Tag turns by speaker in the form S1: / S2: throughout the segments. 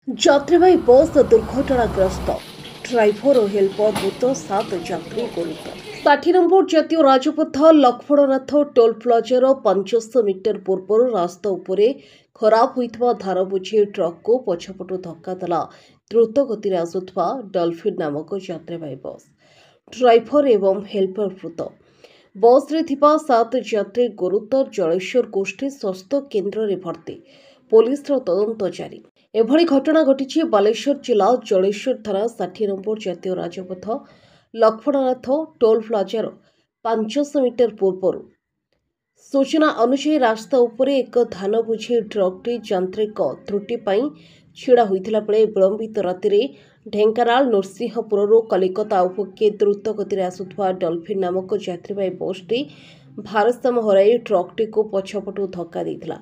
S1: ଯାତ୍ରୀବାହୀ ବସ୍ ଦୁର୍ଘଟଣାଗ୍ରସ୍ତ, ଡ୍ରାଇଭର ଓ ହେଲ୍ପର ମୃତ, 7 ଯାତ୍ରୀ ଗୁରୁତର। 60 ନମ୍ବର ଜାତୀୟ ରାଜପଥ ଲକ୍ଷ୍ମଣନାଥ ଟୋଲ୍ ପ୍ଲାଜାର 500 ମିଟର ପୂର୍ବରୁ ରାସ୍ତା ଉପରେ ଖରାପ ହୋଇଥିବା ଧାନ ବୋଝେଇ ଟ୍ରକ୍କୁ ପଛପଟୁ ଧକ୍କା ଦେଲା ଦ୍ରୁତ ଗତିରେ ଆସୁଥିବା ଡଲଫିନ୍ ନାମକ ଯାତ୍ରୀବାହୀ ବସ୍। ଡ୍ରାଇଭର ଏବଂ ହେଲ୍ପର ମୃତ। ବସ୍ରେ ଥିବା 7 ଯାତ୍ରୀ ଗୁରୁତର, ଜଳେଶ୍ୱର ଗୋଷ୍ଠୀ ସ୍ୱାସ୍ଥ୍ୟ କେନ୍ଦ୍ରରେ ଭର୍ତ୍ତି। ପୋଲିସର ତଦନ୍ତ ଜାରି। ଏଭଳି ଘଟଣା ଘଟିଛି ବାଲେଶ୍ୱର ଜିଲ୍ଲା ଜଳେଶ୍ୱର ଥାନା 60 ନମ୍ବର ଜାତୀୟ ରାଜପଥ ଲକ୍ଷ୍ମଣନାଥ ଟୋଲ୍ ପ୍ଲାଜାର 500 ମିଟର ପୂର୍ବରୁ। ସୂଚନା ଅନୁଯାୟୀ ରାସ୍ତା ଉପରେ ଏକ ଧାନ ବୋଝେଇ ଟ୍ରକ୍ଟି ଯାନ୍ତ୍ରିକ ତ୍ରୁଟି ପାଇଁ ଛିଡ଼ା ହୋଇଥିଲା ବେଳେ ବିଳମ୍ବିତ ରାତିରେ ଢେଙ୍କାନାଳ ନରସିଂହପୁରରୁ କଲିକତା ଅଭିମୁଖେ ଦ୍ରୁତ ଗତିରେ ଆସୁଥିବା ଡଲଫିନ୍ ନାମକ ଯାତ୍ରୀବାହୀ ବସ୍ଟି ଭାରସାମ୍ୟ ହରାଇ ଟ୍ରକ୍ଟିକୁ ପଛପଟୁ ଧକ୍କା ଦେଇଥିଲା।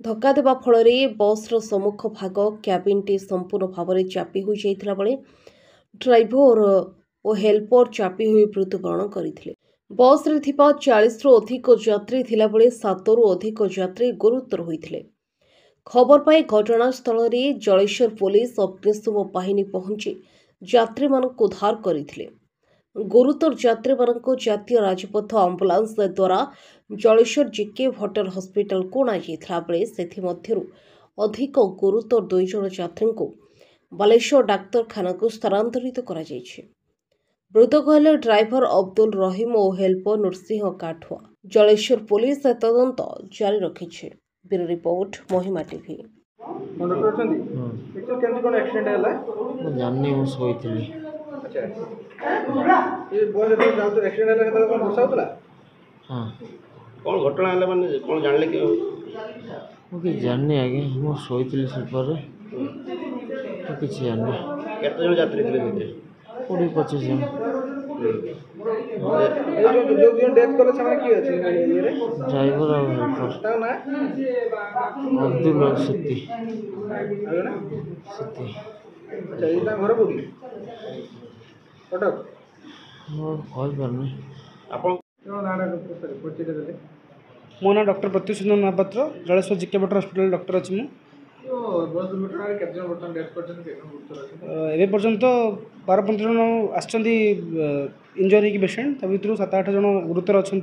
S1: ଧକ୍କା ଦେବା ଫଳରେ ବସ୍ର ସମ୍ମୁଖ ଭାଗ କ୍ୟାବିନ୍ଟି ସମ୍ପୂର୍ଣ୍ଣ ଭାବରେ ଚାପି ହୋଇଯାଇଥିଲା ବେଳେ ଡ୍ରାଇଭର ଓ ହେଲ୍ପର ଚାପି ହୋଇ ମୃତ୍ୟୁବରଣ କରିଥିଲେ। ବସ୍ରେ ଥିବା 40ରୁ ଅଧିକ ଯାତ୍ରୀ ଥିଲାବେଳେ 7ରୁ ଅଧିକ ଯାତ୍ରୀ ଗୁରୁତର ହୋଇଥିଲେ। ଖବର ପାଇ ଘଟଣାସ୍ଥଳରେ ଜଳେଶ୍ୱର ପୋଲିସ ଅଗ୍ନିଶମ ବାହିନୀ ପହଞ୍ଚି ଯାତ୍ରୀମାନଙ୍କୁ ଉଦ୍ଧାର କରିଥିଲେ। ଗୁରୁତର ଯାତ୍ରୀମାନଙ୍କୁ ଜାତୀୟ ରାଜପଥ ଆମ୍ବୁଲାନ୍ସ ଦ୍ୱାରା ଜଳେଶ୍ୱର ଜିକେ ଭଟର ହସ୍ପିଟାଲକୁ ଅଣାଯାଇଥିଲା ବେଳେ ସେଥିମଧ୍ୟରୁ ଅଧିକ ଗୁରୁତର 2 ଜଣ ଯାତ୍ରୀଙ୍କୁ ବାଲେଶ୍ୱର ଡାକ୍ତରଖାନାକୁ ସ୍ଥାନାନ୍ତରିତ କରାଯାଇଛି। ମୃତକ ହେଲେ ଡ୍ରାଇଭର ଅବଦୁଲ ରହିମ ଓ ହେଲ୍ପର ନୃସିଂହ କାଠୁଆ। ଜଳେଶ୍ୱର ପୋଲିସ ତଦନ୍ତ ଜାରି ରଖିଛି। ବ୍ୟୁରୋ ରିପୋର୍ଟ, ମହିମା ଟିଭି।
S2: कौन घटना है माने कौन जानले कि
S3: मुझे जानने आगे मु सोईଥିଲି स्लीपर तो किसी जानने
S2: केते जन यात्री थे
S3: 20-25 जन
S2: जो डेथ करे समय की अछि ये
S3: ड्राइवर और हेल्पर
S2: ता ना
S3: अब्दुल सिद्दी
S2: अच्छा इना घर कोडी कटक
S3: मो कॉल करने
S2: आपण मो ना डॉक्टर प्रत्युषन महापात्र जलेश्वर जिके भट्ट हॉस्पिटल डॉक्टर अच्छी मुझे पर्यंत 12-15 जन आसछंती इंजरी की पेशेंट ता भीतर 7-8 जन गुरुतर अच्छा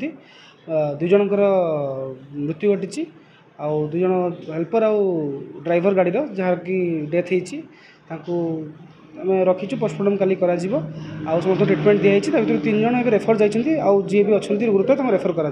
S2: 2 जनकर मृत्यु घटी आउ 2 जन हेल्पर आउ ड्राइवर गाड़ी जहाँ कि डेथ होती आम रखीचु पोस्टमार्टम काली करा समस्त ट्रिटमेंट दिखाई भर 3 जन रेफर जाती जी भी अच्छा गुरुतर रेफर करा।